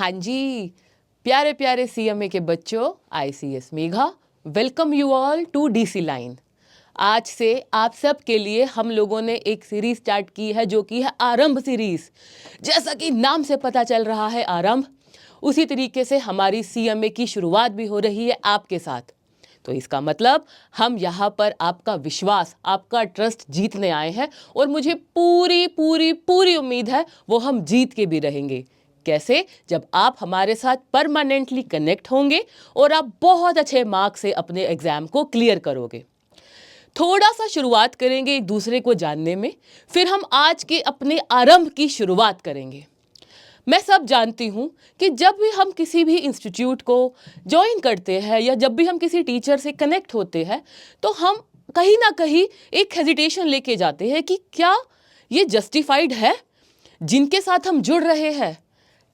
हाँ जी, प्यारे प्यारे सीएमए के बच्चों, ICS Megha welcome you all to DC line. आज से आप सब के लिए हम लोगों ने एक सीरीज स्टार्ट की है जो कि है आरंभ सीरीज। जैसा कि नाम से पता चल रहा है आरंभ, उसी तरीके से हमारी सीएमए की शुरुआत भी हो रही है आपके साथ। तो इसका मतलब हम यहाँ पर आपका विश्वास, आपका ट्रस्ट जीतने आए हैं और मुझे पूरी पूरी पूरी उम्मीद है वो हम जीत के भी रहेंगे। कैसे? जब आप हमारे साथ परमानेंटली कनेक्ट होंगे और आप बहुत अच्छे मार्क्स से अपने एग्जाम को क्लियर करोगे। थोड़ा सा शुरुआत करेंगे एक दूसरे को जानने में, फिर हम आज के अपने आरंभ की शुरुआत करेंगे। मैं सब जानती हूँ कि जब भी हम किसी भी इंस्टीट्यूट को ज्वाइन करते हैं या जब भी हम किसी टीचर से कनेक्ट होते हैं तो हम कहीं ना कहीं एक हेजिटेशन लेके जाते हैं कि क्या ये जस्टिफाइड है जिनके साथ हम जुड़ रहे हैं।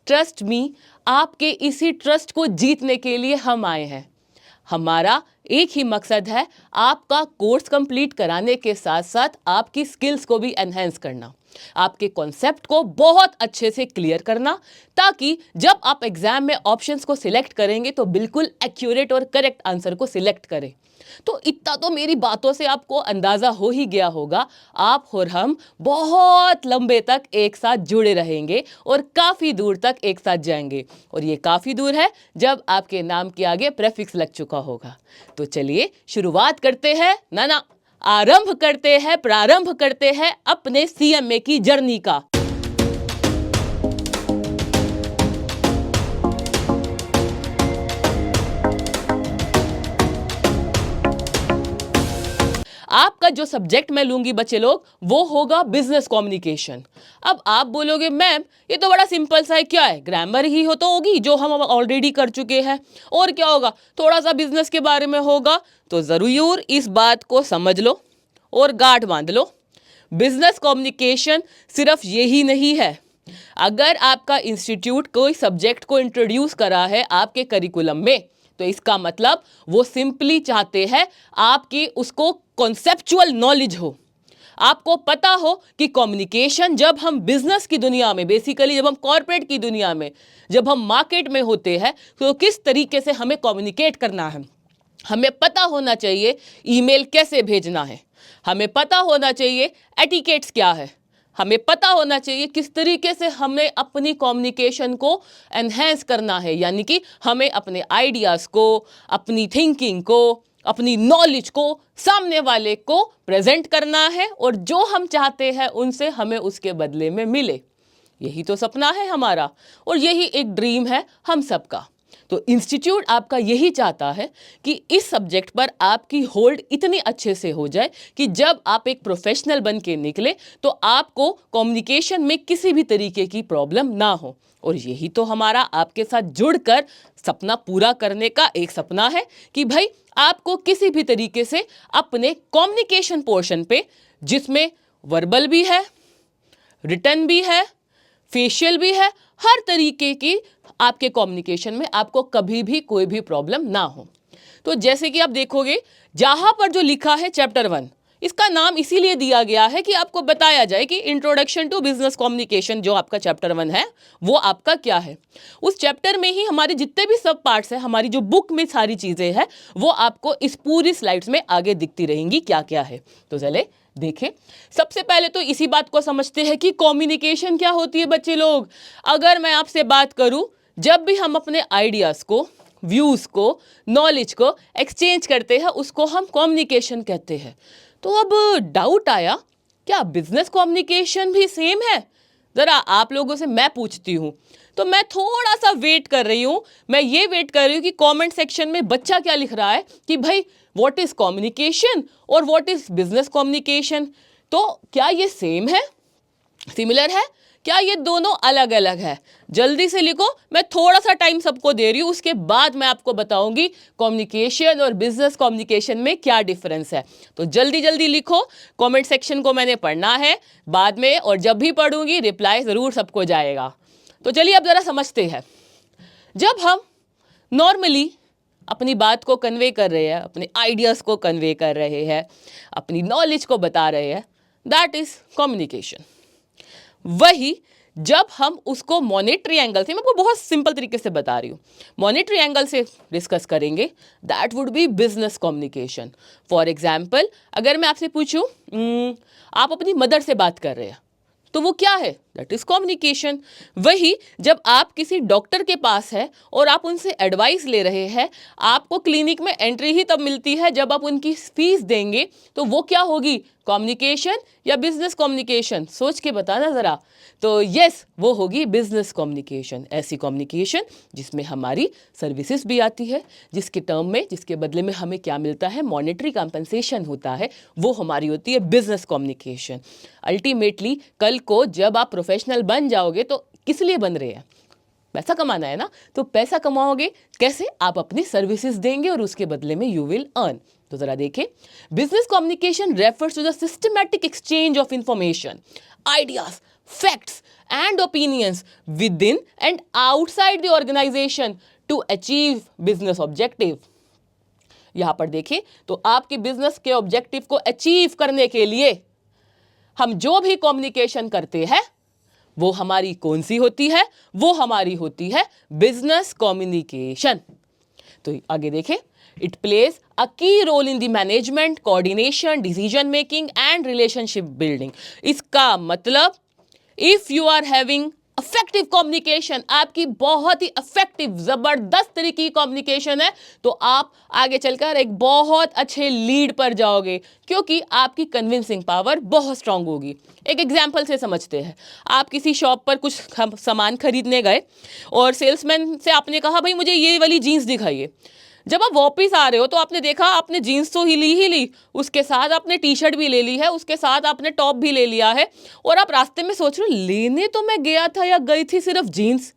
ट्रस्ट मी, आपके इसी ट्रस्ट को जीतने के लिए हम आए हैं। हमारा एक ही मकसद है, आपका कोर्स कंप्लीट कराने के साथ साथ आपकी स्किल्स को भी एनहेंस करना, आपके कॉन्सेप्ट को बहुत अच्छे से क्लियर करना, ताकि जब आप एग्जाम में ऑप्शंस को सिलेक्ट करेंगे तो बिल्कुल एक्यूरेट और करेक्ट आंसर को सिलेक्ट करें। तो इतना तो मेरी बातों से आपको अंदाजा हो ही गया होगा, आप और हम बहुत लंबे तक एक साथ जुड़े रहेंगे और काफी दूर तक एक साथ जाएंगे। और ये काफी दूर है जब आपके नाम के आगे प्रेफिक्स लग चुका होगा। तो चलिए शुरुआत करते हैं, ना आरंभ करते हैं, प्रारंभ करते हैं अपने सीएमए की जर्नी का। आपका जो सब्जेक्ट मैं लूंगी बच्चे लोग, वो होगा बिजनेस कम्युनिकेशन। अब आप बोलोगे मैम ये तो बड़ा सिंपल सा है, क्या है, ग्रामर ही हो तो होगी जो हम ऑलरेडी कर चुके हैं, और क्या होगा, थोड़ा सा बिजनेस के बारे में होगा। तो जरूर इस बात को समझ लो और गांठ बांध लो, बिजनेस कम्युनिकेशन सिर्फ यही नहीं है। अगर आपका इंस्टीट्यूट कोई सब्जेक्ट को इंट्रोड्यूस करा है आपके करिकुलम में, तो इसका मतलब वो सिंपली चाहते हैं आपकी उसको कॉन्सेप्चुअल नॉलेज हो, आपको पता हो कि कम्युनिकेशन जब हम बिजनेस की दुनिया में, बेसिकली जब हम कॉर्पोरेट की दुनिया में, जब हम मार्केट में होते हैं, तो किस तरीके से हमें कम्युनिकेट करना है। हमें पता होना चाहिए ईमेल कैसे भेजना है, हमें पता होना चाहिए एटिकेट्स क्या है, हमें पता होना चाहिए किस तरीके से हमें अपनी कम्युनिकेशन को एनहेंस करना है, यानी कि हमें अपने आइडियाज़ को, अपनी थिंकिंग को, अपनी नॉलेज को सामने वाले को प्रेजेंट करना है, और जो हम चाहते हैं उनसे हमें उसके बदले में मिले। यही तो सपना है हमारा और यही एक ड्रीम है हम सबका। तो इंस्टीट्यूट आपका यही चाहता है कि इस सब्जेक्ट पर आपकी होल्ड इतनी अच्छे से हो जाए कि जब आप एक प्रोफेशनल बन के निकले तो आपको कम्युनिकेशन में किसी भी तरीके की प्रॉब्लम ना हो। और यही तो हमारा आपके साथ जुड़कर सपना पूरा करने का एक सपना है कि भाई आपको किसी भी तरीके से अपने कम्युनिकेशन पोर्शन पे, जिसमें वर्बल भी है, रिटन भी है, फेशियल भी है, हर तरीके की आपके कम्युनिकेशन में आपको कभी भी कोई भी प्रॉब्लम ना हो। तो जैसे कि आप देखोगे जहां पर जो लिखा है चैप्टर 1, इसका नाम इसीलिए दिया गया है कि आपको बताया जाए कि इंट्रोडक्शन टू बिजनेस कम्युनिकेशन जो आपका चैप्टर 1 है वो आपका क्या है। उस चैप्टर में ही हमारे जितने भी सब पार्ट्स हैं, हमारी जो बुक में सारी चीजें हैं, वो आपको इस पूरी स्लाइड्स में आगे दिखती रहेंगी क्या क्या है। तो चले देखें, सबसे पहले तो इसी बात को समझते हैं कि कम्युनिकेशन क्या होती है बच्चे लोग। अगर मैं आपसे बात करूं, जब भी हम अपने आइडियाज़ को, व्यूज़ को, नॉलेज को एक्सचेंज करते हैं उसको हम कम्युनिकेशन कहते हैं। तो अब डाउट आया, क्या बिजनेस कम्युनिकेशन भी सेम है? ज़रा आप लोगों से मैं पूछती हूँ। तो मैं थोड़ा सा वेट कर रही हूँ, मैं ये वेट कर रही हूँ कि कमेंट सेक्शन में बच्चा क्या लिख रहा है कि भाई व्हाट इज़ कम्युनिकेशन और व्हाट इज़ बिजनेस कम्युनिकेशन। तो क्या ये सेम है, सिमिलर है, क्या ये दोनों अलग अलग है? जल्दी से लिखो, मैं थोड़ा सा टाइम सबको दे रही हूँ, उसके बाद मैं आपको बताऊंगी कम्युनिकेशन और बिजनेस कम्युनिकेशन में क्या डिफरेंस है। तो जल्दी जल्दी लिखो, कमेंट सेक्शन को मैंने पढ़ना है बाद में, और जब भी पढ़ूंगी रिप्लाई ज़रूर सबको जाएगा। तो चलिए अब ज़रा समझते हैं। जब हम नॉर्मली अपनी बात को कन्वे कर रहे हैं, अपने आइडियाज़ को कन्वे कर रहे हैं, अपनी नॉलेज को बता रहे हैं, दैट इज़ कम्युनिकेशन। वही जब हम उसको मॉनेटरी एंगल से, मैं आपको बहुत सिंपल तरीके से बता रही हूँ, मॉनेटरी एंगल से डिस्कस करेंगे, that would be business communication. For example, अगर मैं आपसे पूछूं, आप अपनी मदर से बात कर रहे हैं, तो वो क्या है? That is communication. वही जब आप किसी डॉक्टर के पास है और आप उनसे एडवाइस ले रहे हैं, आपको क्लिनिक में एंट्री ही तब मिलती है जब आप उनकी फीस देंगे, तो वो क्या होगी? कम्युनिकेशन या बिजनेस कम्युनिकेशन? सोच के बताना ज़रा। तो यस, वो होगी बिजनेस कम्युनिकेशन। ऐसी कम्युनिकेशन जिसमें हमारी सर्विसेज भी आती है, जिसके टर्म में, जिसके बदले में हमें क्या मिलता है? मॉनेटरी कंपनसेशन होता है, वो हमारी होती है बिजनेस कम्युनिकेशन। अल्टीमेटली कल को जब आप प्रोफेशनल बन जाओगे तो किस लिए बन रहे हैं? पैसा कमाना है ना। तो पैसा कमाओगे कैसे? आप अपनी सर्विसेज देंगे और उसके बदले में यू विल अर्न। तो जरा देखें, business communication refers to the systematic exchange of information, ideas, facts and opinions within and outside the organisation to achieve business objective. यहां पर देखें तो आपके बिजनेस के ऑब्जेक्टिव को अचीव करने के लिए हम जो भी कम्युनिकेशन करते हैं वो हमारी कौन सी होती है? वो हमारी होती है बिजनेस कम्युनिकेशन। तो आगे देखें, it plays a key role in the management, coordination, decision making and relationship building. इसका मतलब if you are having effective communication, आपकी बहुत ही इफेक्टिव जबरदस्त तरीके की कम्युनिकेशन है, तो आप आगे चलकर एक बहुत अच्छे लीड पर जाओगे, क्योंकि आपकी कन्विंसिंग पावर बहुत स्ट्रांग होगी। एक एग्जांपल से समझते हैं, आप किसी शॉप पर कुछ सामान खरीदने गए और सेल्समैन से आपने कहा भाई मुझे ये वाली जीन्स दिखाइए। जब आप वापस आ रहे हो तो आपने देखा आपने जीन्स तो ही ली, उसके साथ आपने टी शर्ट भी ले ली है, उसके साथ आपने टॉप भी ले लिया है, और आप रास्ते में सोच रहे हो लेने तो मैं गया था या गई थी सिर्फ जीन्स,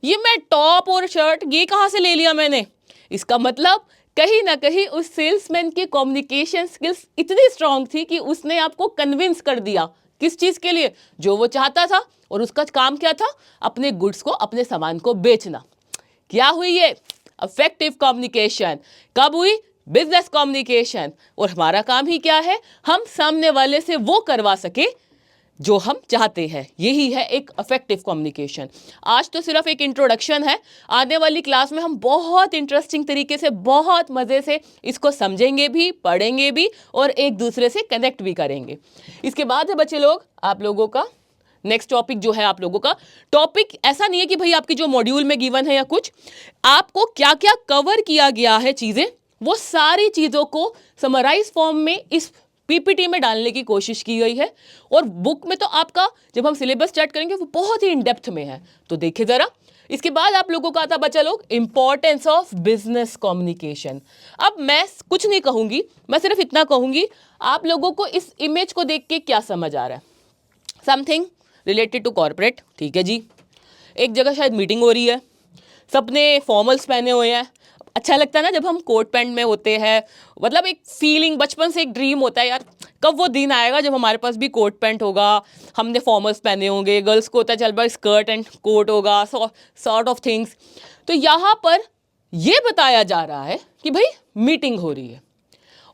ये मैं टॉप और शर्ट ये कहाँ से ले लिया मैंने? इसका मतलब कहीं ना कहीं उस सेल्समैन की कम्युनिकेशन स्किल्स इतनी स्ट्रांग थी कि उसने आपको कन्विंस कर दिया किस चीज़ के लिए? जो वो चाहता था, और उसका काम क्या था? अपने गुड्स को, अपने सामान को बेचना। क्या हुई ये? Effective communication. कब हुई? Business communication. और हमारा काम ही क्या है? हम सामने वाले से वो करवा सके जो हम चाहते हैं। यही है एक इफेक्टिव कम्युनिकेशन। आज तो सिर्फ एक इंट्रोडक्शन है, आने वाली क्लास में हम बहुत इंटरेस्टिंग तरीके से, बहुत मज़े से इसको समझेंगे भी, पढ़ेंगे भी और एक दूसरे से कनेक्ट भी करेंगे। इसके बाद है बच्चे लोग, आप लोगों का नेक्स्ट टॉपिक जो है, आप लोगों का टॉपिक ऐसा नहीं है कि भाई आपकी जो मॉड्यूल में गिवन है या कुछ, आपको क्या क्या कवर किया गया है चीज़ें, वो सारी चीज़ों को समराइज फॉर्म में इस पीपीटी में डालने की कोशिश की गई है। और बुक में तो आपका जब हम सिलेबस स्टार्ट करेंगे वो बहुत ही इन डेप्थ में है, तो देखिए ज़रा। इसके बाद आप लोगों का आता बच्चा लोग इंपॉर्टेंस ऑफ बिजनेस कम्युनिकेशन। अब मैं कुछ नहीं कहूँगी, मैं सिर्फ इतना कहूँगी, आप लोगों को इस इमेज को देख के क्या समझ आ रहा है? समथिंग रिलेटेड टू कॉर्पोरेट, ठीक है जी। एक जगह शायद मीटिंग हो रही है, सबने फॉर्मल्स पहने हुए हैं। अच्छा लगता है ना जब हम कोट पैंट में होते हैं, मतलब एक फीलिंग, बचपन से एक ड्रीम होता है यार, कब वो दिन आएगा जब हमारे पास भी कोट पैंट होगा, हमने फॉर्मल्स पहने होंगे। गर्ल्स को होता है चल भाई स्कर्ट एंड कोट होगा, सॉर्ट ऑफ थिंग्स। तो यहाँ पर ये बताया जा रहा है कि भाई मीटिंग हो रही है।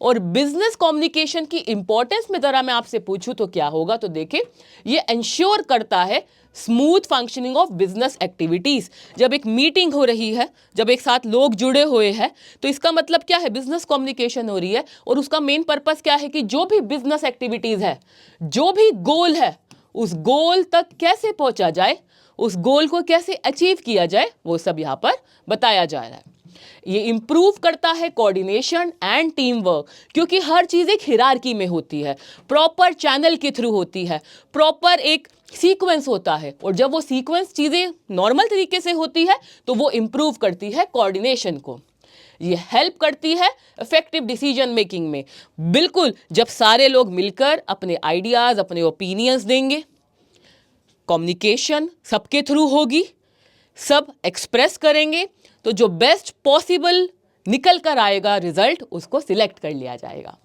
और बिजनेस कम्युनिकेशन की इंपॉर्टेंस में जरा मैं आपसे पूछूं तो क्या होगा? तो देखिए, ये इंश्योर करता है smooth functioning of business activities. जब एक मीटिंग हो रही है, जब एक साथ लोग जुड़े हुए हैं, तो इसका मतलब क्या है? बिजनेस कम्युनिकेशन हो रही है। और उसका मेन पर्पस क्या है कि जो भी बिजनेस एक्टिविटीज है, जो भी गोल है, उस गोल तक कैसे पहुंचा जाए, उस गोल को कैसे अचीव किया जाए, वो सब यहाँ पर बताया जा रहा है। ये इंप्रूव करता है कोऑर्डिनेशन एंड टीम वर्क, क्योंकि हर चीज़ एक हिरार्की में होती है, प्रॉपर चैनल के थ्रू होती है, प्रॉपर एक सीक्वेंस होता है। और जब वो सीक्वेंस चीज़ें नॉर्मल तरीके से होती है तो वो इंप्रूव करती है कोऑर्डिनेशन को। ये हेल्प करती है इफेक्टिव डिसीजन मेकिंग में। बिल्कुल, जब सारे लोग मिलकर अपने आइडियाज़, अपने ओपिनियंस देंगे, कम्युनिकेशन सबके थ्रू होगी, सब एक्सप्रेस करेंगे, तो जो बेस्ट पॉसिबल निकल कर आएगा रिजल्ट, उसको सिलेक्ट कर लिया जाएगा।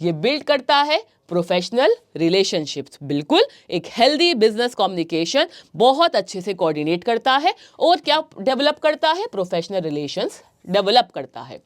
ये बिल्ड करता है प्रोफेशनल रिलेशनशिप्स। बिल्कुल, एक हेल्दी बिजनेस कम्युनिकेशन बहुत अच्छे से कोऑर्डिनेट करता है और क्या डेवलप करता है? प्रोफेशनल रिलेशंस डेवलप करता है।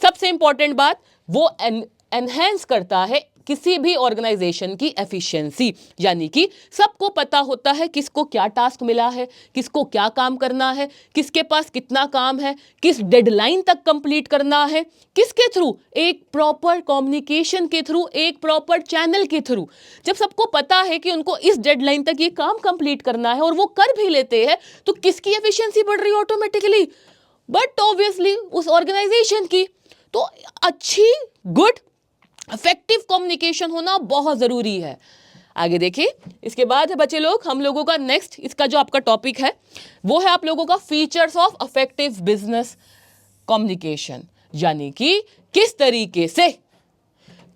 सबसे इंपॉर्टेंट बात, वो एनहेंस करता है किसी भी ऑर्गेनाइजेशन की एफिशिएंसी, यानी कि सबको पता होता है किसको क्या टास्क मिला है, किसको क्या काम करना है, किसके पास कितना काम है, किस डेडलाइन तक कंप्लीट करना है, किसके थ्रू, एक प्रॉपर कम्युनिकेशन के थ्रू, एक प्रॉपर चैनल के थ्रू। जब सबको पता है कि उनको इस डेडलाइन तक ये काम कंप्लीट करना है और वो कर भी लेते हैं, तो किसकी एफिशिएंसी बढ़ रही है ऑटोमेटिकली? बट ऑब्वियसली उस ऑर्गेनाइजेशन की। तो अच्छी, गुड, इफेक्टिव कम्युनिकेशन होना बहुत जरूरी है। आगे देखिए, इसके बाद है बच्चे लोग हम लोगों का नेक्स्ट, इसका जो आपका टॉपिक है वो है आप लोगों का features of effective business communication, यानी कि किस तरीके से,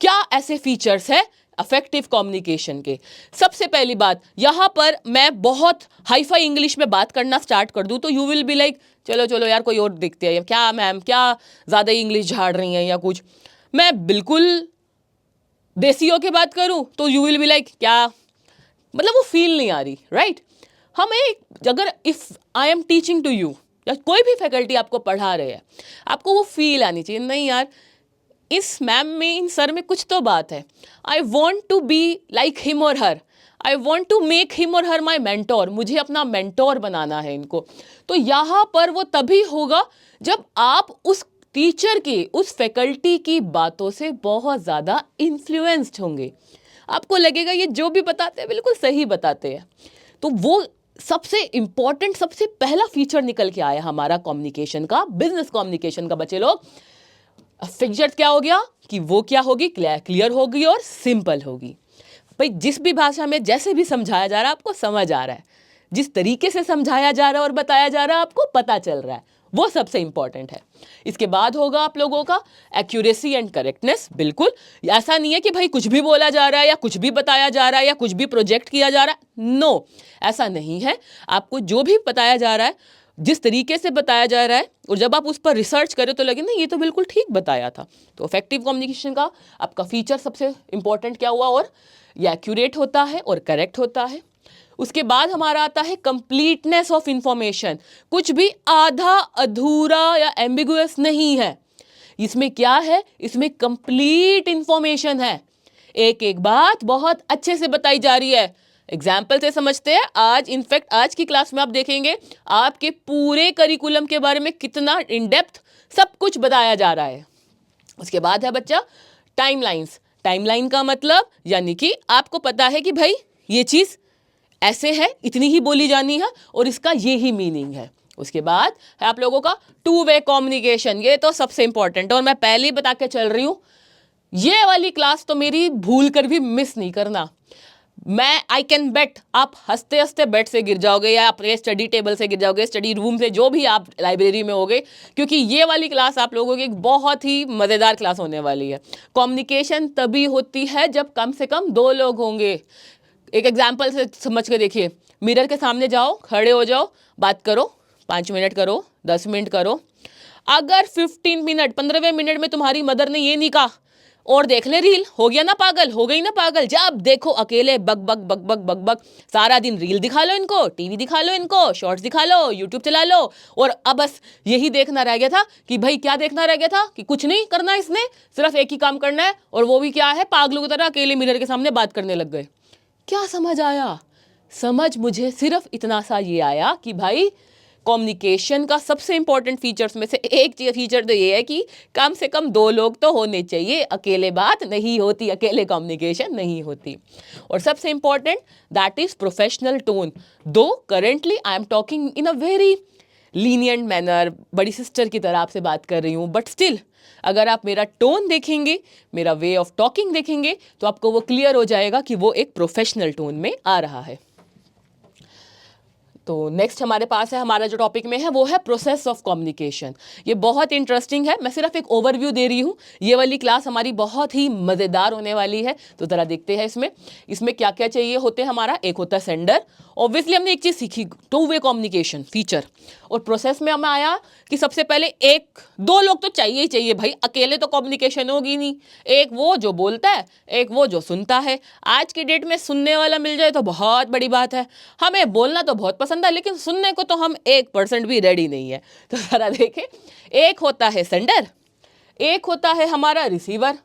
क्या ऐसे फीचर्स है इफेक्टिव कम्युनिकेशन के। सबसे पहली बात, यहां पर मैं बहुत हाई फाई इंग्लिश में बात करना स्टार्ट कर दूं तो यू विल बी लाइक चलो चलो यार कोई और देखते हैं, क्या मैम क्या ज़्यादा इंग्लिश झाड़ रही हैं या कुछ। मैं बिल्कुल देसी होके बात करूं तो यू विल बी लाइक क्या, मतलब वो फील नहीं आ रही, राइट? हमें अगर if I am teaching to you या कोई भी फैकल्टी आपको पढ़ा रहे हैं, आपको वो फील आनी चाहिए, नहीं यार इस मैम में, इन सर में कुछ तो बात है। I want to be like him or her, I want to make him or her my mentor, मुझे अपना मेंटोर बनाना है इनको। तो यहाँ पर वो तभी होगा जब आप उस टीचर की, उस फैकल्टी की बातों से बहुत ज़्यादा इन्फ्लुएंस्ड होंगे। आपको लगेगा ये जो भी बताते हैं बिल्कुल सही बताते हैं। तो वो सबसे इंपॉर्टेंट, सबसे पहला फीचर निकल के आया हमारा कम्युनिकेशन का, बिजनेस कम्युनिकेशन का बच्चे लोग। फीचर क्या हो गया कि वो क्या होगी, क्लियर होगी और सिंपल होगी। भाई जिस भी भाषा में जैसे भी समझाया जा रहा है आपको समझ आ रहा है, जिस तरीके से समझाया जा रहा है और बताया जा रहा है आपको पता चल रहा है, वो सबसे इंपॉर्टेंट है। इसके बाद होगा आप लोगों का एक्यूरेसी एंड करेक्टनेस। बिल्कुल ऐसा नहीं है कि भाई कुछ भी बोला जा रहा है या कुछ भी बताया जा रहा है या कुछ भी प्रोजेक्ट किया जा रहा है, नो, ऐसा नहीं है। आपको जो भी बताया जा रहा है, जिस तरीके से बताया जा रहा है, और जब आप उस पर रिसर्च करें तो लगे ना ये तो बिल्कुल ठीक बताया था। तो इफेक्टिव कम्युनिकेशन का आपका फीचर सबसे इंपॉर्टेंट क्या हुआ, और ये एक्यूरेट होता है और करेक्ट होता है। उसके बाद हमारा आता है कंप्लीटनेस ऑफ इंफॉर्मेशन, कुछ भी आधा अधूरा या एम्बिगुअस नहीं है। इसमें क्या है, इसमें कंप्लीट इंफॉर्मेशन है, एक एक बात बहुत अच्छे से बताई जा रही है। एग्जाम्पल से समझते हैं। आज इनफैक्ट आज की क्लास में आप देखेंगे आपके पूरे करिकुलम के बारे में कितना इन डेप्थ सब कुछ बताया जा रहा है। उसके बाद है बच्चा टाइमलाइंस। टाइमलाइन का मतलब यानी कि आपको पता है कि भाई ये चीज़ ऐसे है, इतनी ही बोली जानी है और इसका ये ही मीनिंग है। उसके बाद है आप लोगों का टू वे कम्युनिकेशन, ये तो सबसे इंपॉर्टेंट है और मैं पहले ही बता के चल रही हूँ, ये वाली क्लास तो मेरी भूल कर भी मिस नहीं करना। मैं आई कैन बेट आप हंसते हंसते बेड से गिर जाओगे या अपने स्टडी टेबल से गिर जाओगे, स्टडी रूम से, जो भी आप लाइब्रेरी में होगे, क्योंकि ये वाली क्लास आप लोगों की एक बहुत ही मज़ेदार क्लास होने वाली है। कम्युनिकेशन तभी होती है जब कम से कम दो लोग होंगे। एक एग्जाम्पल से समझ के देखिए, मिरर के सामने जाओ, खड़े हो जाओ, बात करो, 5 मिनट करो, 10 मिनट करो। अगर 15 मिनट 15वें मिनट में तुम्हारी मदर ने ये नहीं कहा और देख ले रील, हो गया ना पागल, हो गई ना पागल। जब देखो अकेले बक बक बक बक बक बक, सारा दिन रील दिखा लो इनको, टीवी दिखा लो इनको, शॉर्ट्स दिखा लो, यूट्यूब चला लो, और अब बस यही देखना रह गया था कि भाई क्या देखना रह गया था कि कुछ नहीं करना, इसने सिर्फ एक ही काम करना है, और वो भी क्या है, पागलों की तरह अकेले मिरर के सामने बात करने लग गए। क्या समझ आया? समझ मुझे सिर्फ इतना सा ये आया कि भाई कम्युनिकेशन का सबसे इंपॉर्टेंट फीचर्स में से एक फीचर तो ये है कि कम से कम दो लोग तो होने चाहिए, अकेले बात नहीं होती, अकेले कम्युनिकेशन नहीं होती। और सबसे important that is professional tone. Though currently I am talking in a very lenient manner, बड़ी सिस्टर की तरह आपसे बात कर रही हूँ, बट स्टिल अगर आप मेरा टोन देखेंगे, मेरा वे ऑफ टॉकिंग देखेंगे, तो आपको वो क्लियर हो जाएगा कि वो एक प्रोफेशनल टोन में आ रहा है। तो नेक्स्ट हमारे पास है, हमारा जो टॉपिक में है वो है प्रोसेस ऑफ कम्युनिकेशन। ये बहुत इंटरेस्टिंग है, मैं सिर्फ एक ओवरव्यू दे रही हूँ। ये वाली क्लास हमारी बहुत ही मज़ेदार होने वाली है, तो ज़रा देखते हैं इसमें क्या क्या चाहिए होते हैं। हमारा एक होता है सेंडर, ऑब्वियसली हमने एक चीज़ सीखी, टू वे कम्युनिकेशन फीचर। और प्रोसेस में हमें आया कि सबसे पहले एक दो लोग तो चाहिए ही चाहिए भाई, अकेले तो कम्युनिकेशन होगी नहीं। एक वो जो बोलता है, एक वो जो सुनता है। आज की डेट में सुनने वाला मिल जाए तो बहुत बड़ी बात है। हमें बोलना तो बहुत पसंद है, लेकिन सुनने को तो हम 1% भी रेडी नहीं है। तो ज़रा देखें, एक होता है सेंडर, एक होता है हमारा रिसीवर।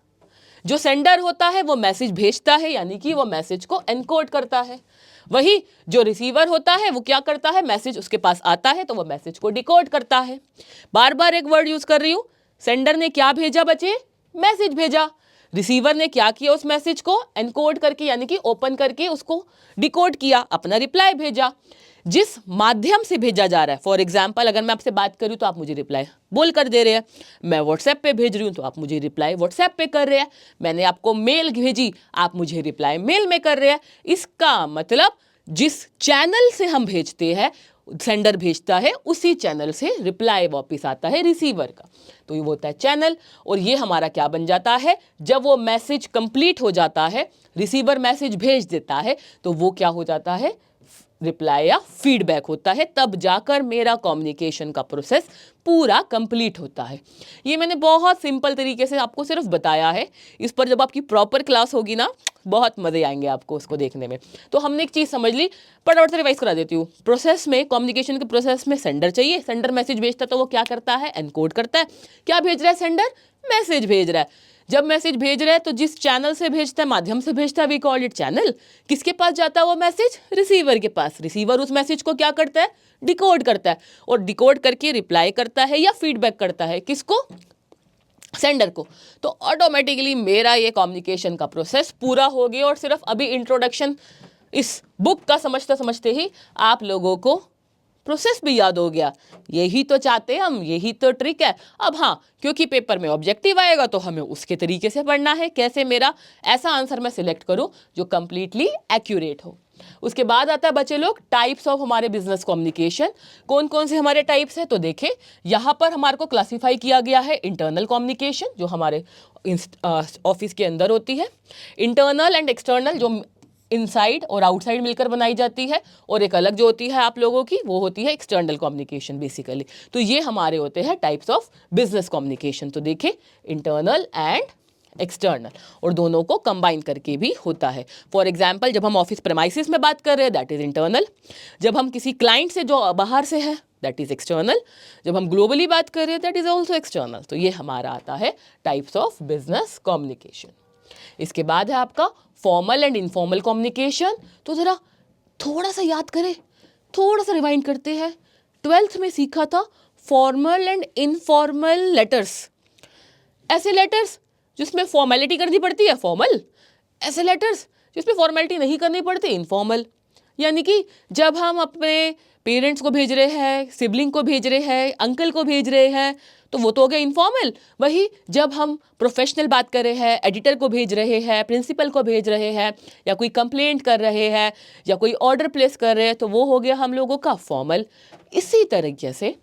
जो सेंडर होता है वो मैसेज भेजता है, यानी कि वो मैसेज को एनकोड करता है। वही जो रिसीवर होता है वो क्या करता है, मैसेज उसके पास आता है तो वो मैसेज को डिकोड करता है। बार बार एक वर्ड यूज कर रही हूं, सेंडर ने क्या भेजा बच्चे, मैसेज भेजा। रिसीवर ने क्या किया, उस मैसेज को एनकोड करके यानी कि ओपन करके उसको डिकोड किया, अपना रिप्लाई भेजा। जिस माध्यम से भेजा जा रहा है, फॉर एग्जाम्पल अगर मैं आपसे बात करूं तो आप मुझे रिप्लाई बोल कर दे रहे हैं, मैं व्हाट्सएप पे भेज रही हूं तो आप मुझे रिप्लाई व्हाट्सएप पे कर रहे हैं, मैंने आपको मेल भेजी आप मुझे रिप्लाई मेल में कर रहे हैं। इसका मतलब जिस चैनल से हम भेजते हैं, सेंडर भेजता है, उसी चैनल से रिप्लाई वापस आता है रिसीवर का, तो ये होता है चैनल। और ये हमारा क्या बन जाता है, जब वो मैसेज कंप्लीट हो जाता है, रिसीवर मैसेज भेज देता है, तो वो क्या हो जाता है, रिप्लाई या फीडबैक होता है, तब जाकर मेरा कम्युनिकेशन का प्रोसेस पूरा कंप्लीट होता है। ये मैंने बहुत सिंपल तरीके से आपको सिर्फ बताया है, इस पर जब आपकी प्रॉपर क्लास होगी ना, बहुत मज़े आएंगे आपको उसको देखने में। तो हमने एक चीज़ समझ ली, फटाफट से रिवाइज करा देती हूँ। प्रोसेस में, कम्युनिकेशन के प्रोसेस में सेंडर चाहिए, सेंडर मैसेज भेजता है तो वो क्या करता है, एनकोड करता है। क्या भेज रहा है सेंडर, मैसेज भेज रहा है। जब मैसेज भेज रहा है तो जिस चैनल से भेजता है, माध्यम से भेजता है, वी कॉल इट चैनल। किसके पास जाता है वो मैसेज, रिसीवर के पास। रिसीवर उस मैसेज को क्या करता है, डिकोड करता है, और डिकोड करके रिप्लाई करता है या फीडबैक करता है, किसको, सेंडर को। तो ऑटोमेटिकली मेरा ये कम्युनिकेशन का प्रोसेस पूरा हो गया। और सिर्फ अभी इंट्रोडक्शन इस बुक का समझते समझते ही आप लोगों को प्रोसेस भी याद हो गया। यही तो चाहते हैं हम, यही तो ट्रिक है। अब हाँ, क्योंकि पेपर में ऑब्जेक्टिव आएगा तो हमें उसके तरीके से पढ़ना है, कैसे मेरा ऐसा आंसर मैं सिलेक्ट करूं जो कंप्लीटली एक्यूरेट हो। उसके बाद आता है बच्चे लोग टाइप्स ऑफ हमारे बिजनेस कम्युनिकेशन। कौन कौन से हमारे टाइप्स हैं, तो देखें यहाँ पर हमारे को क्लासीफाई किया गया है। इंटरनल कम्युनिकेशन जो हमारे ऑफिस के अंदर होती है, इंटरनल एंड एक्सटर्नल जो इनसाइड और आउटसाइड मिलकर बनाई जाती है, और एक अलग जो होती है आप लोगों की, वो होती है एक्सटर्नल कम्युनिकेशन बेसिकली। तो ये हमारे होते हैं टाइप्स ऑफ बिजनेस कम्युनिकेशन। तो देखें, इंटरनल एंड एक्सटर्नल, और दोनों को कंबाइन करके भी होता है। फॉर एग्जाम्पल जब हम ऑफिस प्रेमाइसिस में बात कर रहे हैं, दैट इज इंटरनल। जब हम किसी क्लाइंट से जो बाहर से है, दैट इज एक्सटर्नल। जब हम ग्लोबली बात कर रहे हैं, दैट इज ऑल्सो एक्सटर्नल। तो ये हमारा आता है टाइप्स ऑफ बिजनेस कम्युनिकेशन। इसके बाद है आपका फॉर्मल एंड इनफॉर्मल कम्युनिकेशन। तो जरा थोड़ा सा याद करें, थोड़ा सा रिवाइंड करते हैं। 12th में सीखा था फॉर्मल एंड इनफॉर्मल लेटर्स। ऐसे लेटर्स जिसमें फॉर्मेलिटी करनी पड़ती है, फॉर्मल। ऐसे लेटर्स जिसमें फॉर्मेलिटी नहीं करनी पड़ती, इनफॉर्मल। यानी कि जब हम अपने पेरेंट्स को भेज रहे हैं, सिबलिंग को भेज रहे हैं, अंकल को भेज रहे हैं, तो वो तो हो गया इनफॉर्मल। वही जब हम प्रोफेशनल बात कर रहे हैं, एडिटर को भेज रहे हैं, प्रिंसिपल को भेज रहे हैं, या कोई कंप्लेंट कर रहे हैं, या कोई ऑर्डर प्लेस कर रहे हैं, तो वो हो गया हम लोगों का फॉर्मल। इसी तरीके से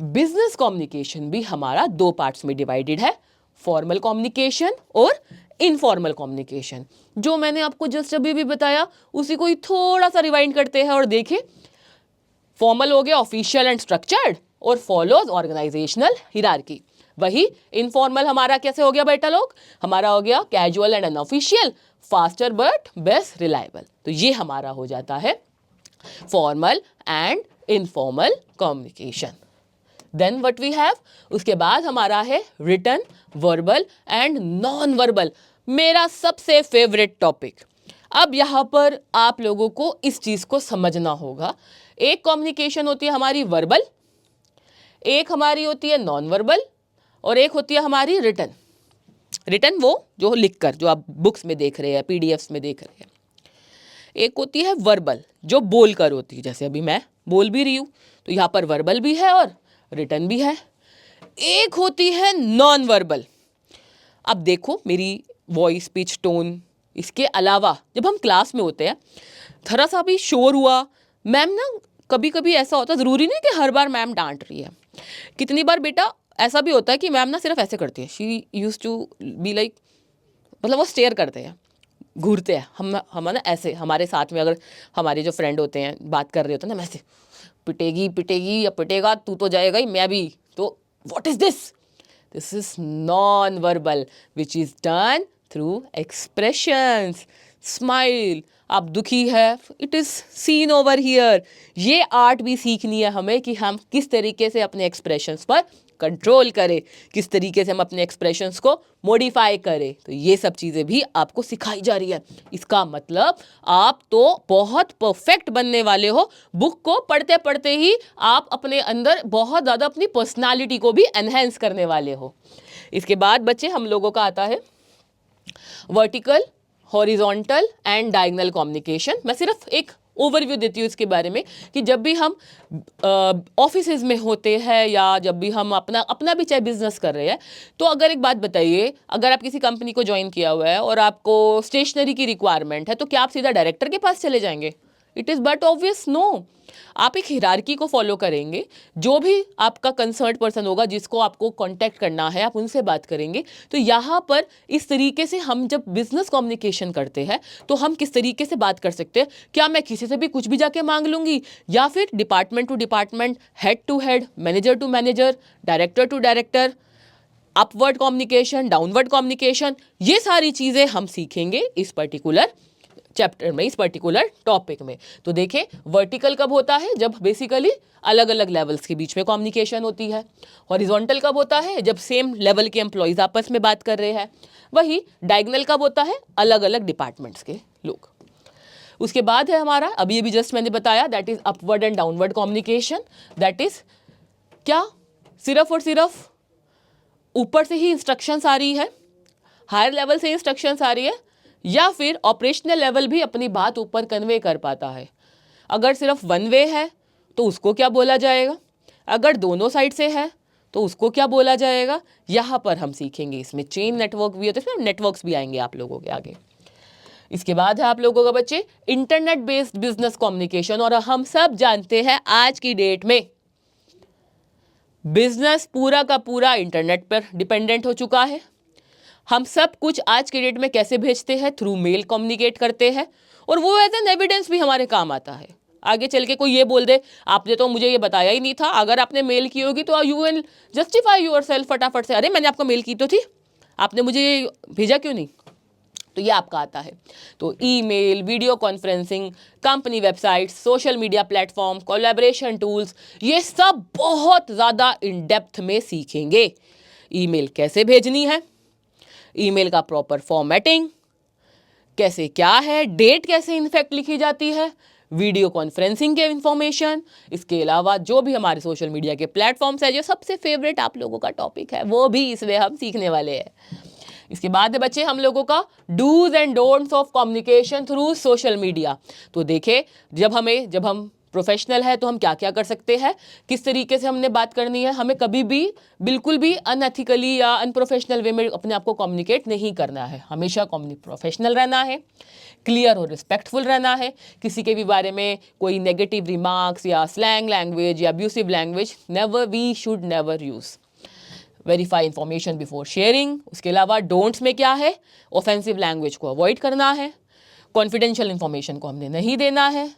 बिजनेस कम्युनिकेशन भी हमारा 2 पार्ट्स में डिवाइडेड है, फॉर्मल कम्युनिकेशन और इनफॉर्मल कम्युनिकेशन। जो मैंने आपको जस्ट अभी भी बताया उसी को ही थोड़ा सा रिवाइंड करते हैं और देखें। फॉर्मल हो गया ऑफिशियल एंड स्ट्रक्चर्ड और फॉलोज ऑर्गेनाइजेशनल हिरार्की। वही इनफॉर्मल हमारा कैसे हो गया बेटा लोग, हमारा हो गया casual and unofficial, faster but best reliable. तो ये हमारा हो जाता है formal and informal communication. Then what we have, उसके बाद हमारा है written, verbal and non verbal, मेरा सबसे फेवरेट टॉपिक। अब यहाँ पर आप लोगों को इस चीज़ को समझना होगा। एक कम्युनिकेशन होती है हमारी वर्बल, एक हमारी होती है नॉन वर्बल, और एक होती है हमारी रिटन। रिटन वो जो लिखकर, जो आप बुक्स में देख रहे हैं, पीडीएफ्स में देख रहे हैं। एक होती है वर्बल जो बोलकर होती है, जैसे अभी मैं बोल भी रही हूँ, तो यहाँ पर वर्बल भी है और रिटन भी है। एक होती है नॉन वर्बल। अब देखो मेरी वॉइस, पिच, टोन, इसके अलावा जब हम क्लास में होते हैं, थोड़ा सा भी शोर हुआ, मैम ना कभी कभी ऐसा होता है, ज़रूरी नहीं कि हर बार मैम डांट रही है। कितनी बार बेटा ऐसा भी होता है कि मैम ना सिर्फ ऐसे करती है, she use to be like, मतलब वो स्टेयर करते हैं, घूरते हैं। हम ना ऐसे, हमारे साथ में अगर हमारे जो फ्रेंड होते हैं बात कर रहे होते हैं ना, वैसे पिटेगी पिटेगी या पिटेगा, तू तो जाएगा ही, मैं भी। तो what is this, this is non verbal which is done through expressions, smile, आप दुखी है, it is seen over here. ये आर्ट भी सीखनी है हमें कि हम किस तरीके से अपने एक्सप्रेशंस पर कंट्रोल करें, किस तरीके से हम अपने एक्सप्रेशंस को मॉडिफाई करें। तो ये सब चीज़ें भी आपको सिखाई जा रही है। इसका मतलब आप तो बहुत परफेक्ट बनने वाले हो। बुक को पढ़ते पढ़ते ही आप अपने अंदर बहुत ज़्यादा अपनी पर्सनालिटी को भी एनहेंस करने वाले हो। इसके बाद बच्चे हम लोगों का आता है vertical, horizontal and diagonal communication. मैं सिर्फ एक ओवरव्यू देती हूँ इसके बारे में कि जब भी हम ऑफिसेज में होते हैं या जब भी हम अपना भी चाहे बिजनेस कर रहे हैं, तो अगर एक बात बताइए, अगर आप किसी कंपनी को ज्वाइन किया हुआ है और आपको स्टेशनरी की रिक्वायरमेंट है, तो क्या आप सीधा डायरेक्टर के पास चले जाएंगे? It is but obvious no. आप एक हिरार्की को फॉलो करेंगे। जो भी आपका कंसर्न पर्सन होगा, जिसको आपको कांटेक्ट करना है, आप उनसे बात करेंगे। तो यहाँ पर इस तरीके से हम जब बिजनेस कम्युनिकेशन करते हैं तो हम किस तरीके से बात कर सकते हैं? क्या मैं किसी से भी कुछ भी जाके मांग लूँगी, या फिर department to department, head to head, manager to manager, director to director, upward communication, downward communication, ये सारी चीज़ें हम सीखेंगे इस पर्टिकुलर चैप्टर में, इस पर्टिकुलर टॉपिक में। तो देखिए, वर्टिकल कब होता है? जब बेसिकली अलग अलग लेवल्स के बीच में कम्युनिकेशन होती है। हॉरिजॉन्टल कब होता है? जब सेम लेवल के एम्प्लॉयज आपस में बात कर रहे हैं। वही डायगोनल कब होता है? अलग अलग डिपार्टमेंट्स के लोग। उसके बाद है हमारा, अभी अभी जस्ट मैंने बताया, that is upward and downward communication. That is क्या सिर्फ और सिर्फ ऊपर से ही इंस्ट्रक्शंस आ रही है, हायर लेवल से इंस्ट्रक्शंस आ रही है, या फिर ऑपरेशनल लेवल भी अपनी बात ऊपर कन्वे कर पाता है? अगर सिर्फ वन वे है तो उसको क्या बोला जाएगा? अगर दोनों साइड से है तो उसको क्या बोला जाएगा? यहाँ पर हम सीखेंगे। इसमें चेन नेटवर्क भी होते हैं, इसमें नेटवर्क्स भी आएंगे आप लोगों के आगे। इसके बाद है आप लोगों का बच्चे इंटरनेट बेस्ड बिजनेस कम्युनिकेशन। और हम सब जानते हैं आज की डेट में बिजनेस पूरा का पूरा इंटरनेट पर डिपेंडेंट हो चुका है। हम सब कुछ आज के डेट में कैसे भेजते हैं? थ्रू मेल कम्युनिकेट करते हैं, और वो एज एन एविडेंस भी हमारे काम आता है। आगे चल के कोई ये बोल दे आपने तो मुझे ये बताया ही नहीं था, अगर आपने मेल की होगी तो यू विल जस्टिफाई योरसेल्फ फटाफट से, अरे मैंने आपको मेल की तो थी, आपने मुझे ये भेजा क्यों नहीं? तो ये आपका आता है। तो email, video conferencing, company website, social media platform, collaboration tools, ये सब बहुत ज़्यादा इन डेप्थ में सीखेंगे। ईमेल कैसे भेजनी है, ईमेल का प्रॉपर फॉर्मेटिंग कैसे, क्या है, डेट कैसे इनफैक्ट लिखी जाती है, वीडियो कॉन्फ्रेंसिंग के इंफॉर्मेशन, इसके अलावा जो भी हमारे सोशल मीडिया के प्लेटफॉर्म्स है, जो सबसे फेवरेट आप लोगों का टॉपिक है, वो भी इसमें हम सीखने वाले हैं। इसके बाद है बच्चे हम लोगों का do's and don'ts of communication through social media. तो देखें, जब हम प्रोफेशनल है तो हम क्या क्या कर सकते हैं, किस तरीके से हमने बात करनी है। हमें कभी भी बिल्कुल भी अनएथिकली या अनप्रोफेशनल वे में अपने आप को कम्युनिकेट नहीं करना है। हमेशा प्रोफेशनल रहना है, क्लियर और रिस्पेक्टफुल रहना है। किसी के भी बारे में कोई नेगेटिव रिमार्क्स या स्लैंग लैंग्वेज या abusive language we should never use. Verify information before sharing. उसके अलावा डोंट्स में क्या है? ऑफेंसिव लैंग्वेज को अवॉइड करना है, कॉन्फिडेंशियल इंफॉर्मेशन को हमने नहीं देना है,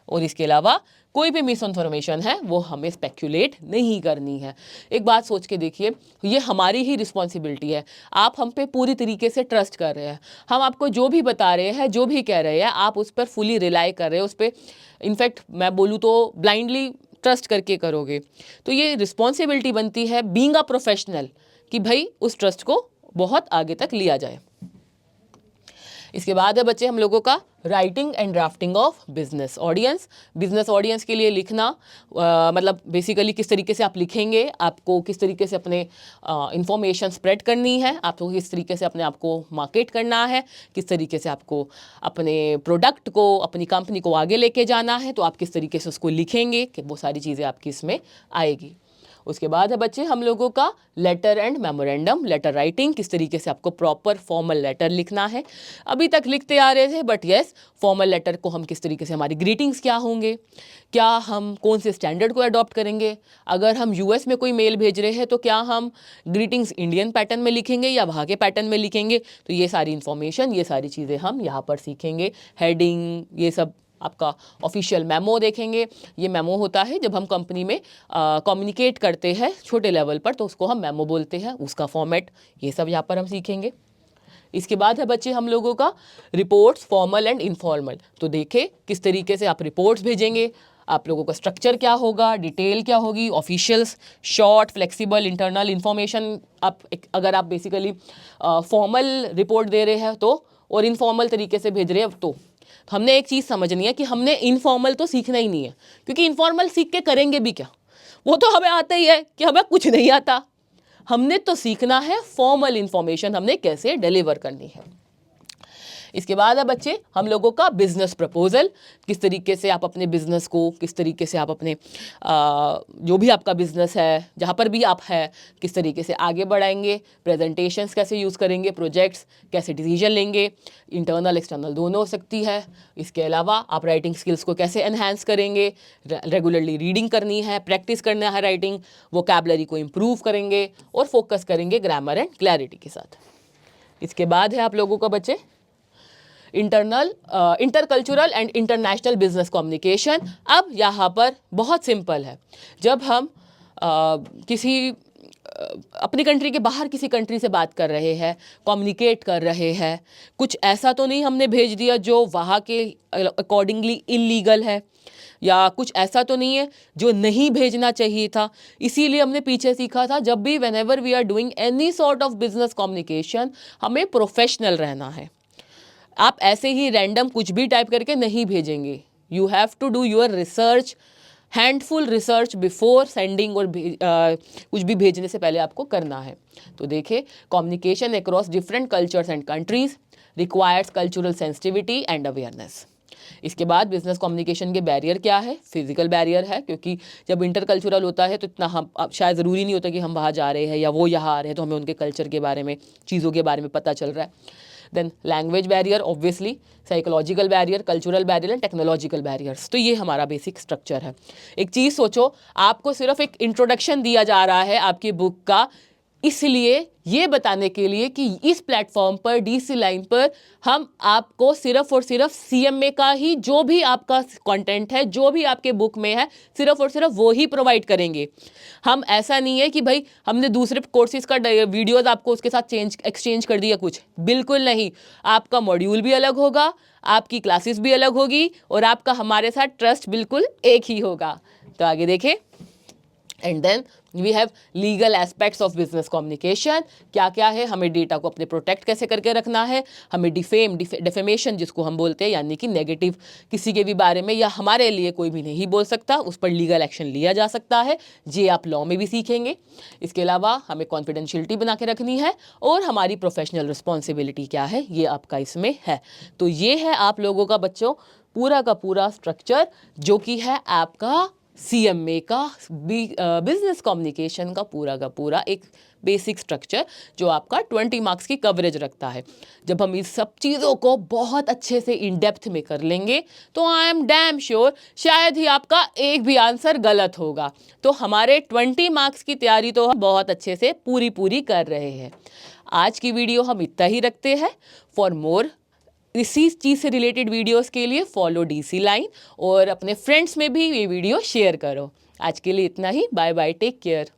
और इसके अलावा कोई भी मिस इन्फॉर्मेशन है वो हमें स्पेक्यूलेट नहीं करनी है। एक बात सोच के देखिए, ये हमारी ही रिस्पॉन्सिबिलिटी है। आप हम पे पूरी तरीके से ट्रस्ट कर रहे हैं, हम आपको जो भी बता रहे हैं, जो भी कह रहे हैं, आप उस पर फुली रिलाई कर रहे हो, उस पर इनफैक्ट मैं बोलूँ तो ब्लाइंडली ट्रस्ट करके करोगे। तो ये रिस्पॉन्सिबिलिटी बनती है बीइंग अ प्रोफेशनल कि भाई उस ट्रस्ट को बहुत आगे तक लिया जाए। इसके बाद है बच्चे हम लोगों का writing and drafting of business audience. Business audience के लिए लिखना मतलब बेसिकली किस तरीके से आप लिखेंगे, आपको किस तरीके से अपने इंफॉर्मेशन स्प्रेड करनी है, आपको किस तरीके से अपने आप को मार्केट करना है, किस तरीके से आपको अपने प्रोडक्ट को, अपनी कंपनी को आगे लेके जाना है, तो आप किस तरीके से उसको लिखेंगे, कि वो सारी चीज़ें आपकी इसमें आएगी। उसके बाद है बच्चे हम लोगों का letter and memorandum, letter writing, किस तरीके से आपको प्रॉपर फॉर्मल लेटर लिखना है। अभी तक लिखते आ रहे थे, बट यस, फॉर्मल लेटर को हम किस तरीके से, हमारी ग्रीटिंग्स क्या होंगे, क्या हम कौन से स्टैंडर्ड को अडॉप्ट करेंगे। अगर हम यूएस में कोई मेल भेज रहे हैं तो क्या हम ग्रीटिंग्स इंडियन पैटर्न में लिखेंगे या वहाँ के पैटर्न में लिखेंगे। तो ये सारी इन्फॉर्मेशन, ये सारी चीज़ें हम यहाँ पर सीखेंगे। हेडिंग, ये सब आपका ऑफिशियल मेमो देखेंगे। ये मेमो होता है जब हम कंपनी में कम्युनिकेट करते हैं छोटे लेवल पर, तो उसको हम मेमो बोलते हैं, उसका फॉर्मेट, ये सब यहाँ पर हम सीखेंगे। इसके बाद है बच्चे हम लोगों का रिपोर्ट्स फॉर्मल एंड इनफॉर्मल। तो देखें किस तरीके से आप रिपोर्ट्स भेजेंगे, आप लोगों का स्ट्रक्चर क्या होगा, डिटेल क्या होगी, officials, short, flexible, internal information. अगर आप बेसिकली फॉर्मल रिपोर्ट दे रहे हैं तो, और इनफॉर्मल तरीके से भेज रहे हैं तो हमने एक चीज़ समझनी है कि हमने इनफॉर्मल तो सीखना ही नहीं है, क्योंकि इनफॉर्मल सीख के करेंगे भी क्या, वो तो हमें आता ही है कि हमें कुछ नहीं आता। हमने तो सीखना है फॉर्मल इंफॉर्मेशन हमने कैसे डिलीवर करनी है। इसके बाद है बच्चे हम लोगों का बिजनेस प्रपोजल, किस तरीके से आप अपने बिजनेस को, किस तरीके से आप अपने जो भी आपका बिजनेस है, जहाँ पर भी आप है, किस तरीके से आगे बढ़ाएंगे, प्रेजेंटेशंस कैसे यूज़ करेंगे, प्रोजेक्ट्स कैसे डिसीजन लेंगे, इंटरनल एक्सटर्नल दोनों हो सकती है। इसके अलावा आप राइटिंग स्किल्स को कैसे एनहांस करेंगे, रेगुलरली रीडिंग करनी है, प्रैक्टिस करना है राइटिंग, वोकैबुलरी को इम्प्रूव करेंगे और फोकस करेंगे ग्रामर एंड क्लैरिटी के साथ। इसके बाद है आप लोगों का बच्चे intercultural and international business communication. अब यहाँ पर बहुत सिंपल है, जब हम अपनी कंट्री के बाहर किसी कंट्री से बात कर रहे हैं, कम्युनिकेट कर रहे हैं, कुछ ऐसा तो नहीं हमने भेज दिया जो वहाँ के अकॉर्डिंगली इलीगल है, या कुछ ऐसा तो नहीं है जो नहीं भेजना चाहिए था। इसीलिए हमने पीछे सीखा था, जब भी whenever we are doing any sort of business communication हमें प्रोफेशनल रहना है। आप ऐसे ही रैंडम कुछ भी टाइप करके नहीं भेजेंगे। You have to do your research, handful research before sending, और कुछ भी भेजने से पहले आपको करना है। तो देखिए, communication across different cultures and countries requires cultural sensitivity and awareness. इसके बाद बिजनेस कम्युनिकेशन के बैरियर क्या है? फिजिकल बैरियर है, क्योंकि जब इंटरकल्चरल होता है तो इतना हम शायद ज़रूरी नहीं होता कि हम वहाँ जा रहे हैं या वो यहाँ आ रहे हैं तो हमें उनके कल्चर के बारे में, चीज़ों के बारे में पता चल रहा है। Then language barrier, obviously, psychological barrier, cultural barrier and technological barriers. तो ये हमारा बेसिक स्ट्रक्चर है। एक चीज़ सोचो, आपको सिर्फ एक इंट्रोडक्शन दिया जा रहा है आपकी बुक का, इसलिए ये बताने के लिए कि इस प्लेटफॉर्म पर, डीसी लाइन पर, हम आपको सिर्फ और सिर्फ सीएमए का ही जो भी आपका कंटेंट है, जो भी आपके बुक में है, सिर्फ और सिर्फ वो ही प्रोवाइड करेंगे। हम ऐसा नहीं है कि भाई हमने दूसरे कोर्सेज का वीडियोस आपको उसके साथ एक्सचेंज कर दिया, कुछ बिल्कुल नहीं। आपका मॉड्यूल भी अलग होगा, आपकी क्लासेस भी अलग होगी, और आपका हमारे साथ ट्रस्ट बिल्कुल एक ही होगा। तो आगे देखें। And then we have legal aspects of business communication. क्या क्या है? हमें डेटा को अपने प्रोटेक्ट कैसे करके रखना है, हमें डिफेमेशन जिसको हम बोलते हैं, यानी कि नेगेटिव किसी के भी बारे में या हमारे लिए कोई भी नहीं बोल सकता, उस पर लीगल एक्शन लिया जा सकता है। ये आप लॉ में भी सीखेंगे। इसके अलावा हमें कॉन्फिडेंशियलिटी बना के रखनी है, और हमारी प्रोफेशनल रिस्पॉन्सिबिलिटी क्या है, ये आपका इसमें है। तो ये है आप लोगों का बच्चों पूरा का पूरा स्ट्रक्चर, जो कि है आपका सीएमए का बिजनेस कम्युनिकेशन का पूरा एक बेसिक स्ट्रक्चर, जो आपका 20 मार्क्स की कवरेज रखता है। जब हम इस सब चीज़ों को बहुत अच्छे से इन डेप्थ में कर लेंगे तो आई एम डैम श्योर शायद ही आपका एक भी आंसर गलत होगा। तो हमारे 20 मार्क्स की तैयारी तो हम बहुत अच्छे से पूरी कर रहे हैं। आज की वीडियो हम इतना ही रखते हैं। फॉर मोर इसी चीज़ से रिलेटेड वीडियोस के लिए फॉलो डीसी लाइन, और अपने फ्रेंड्स में भी ये वीडियो शेयर करो। आज के लिए इतना ही। Bye bye, take care.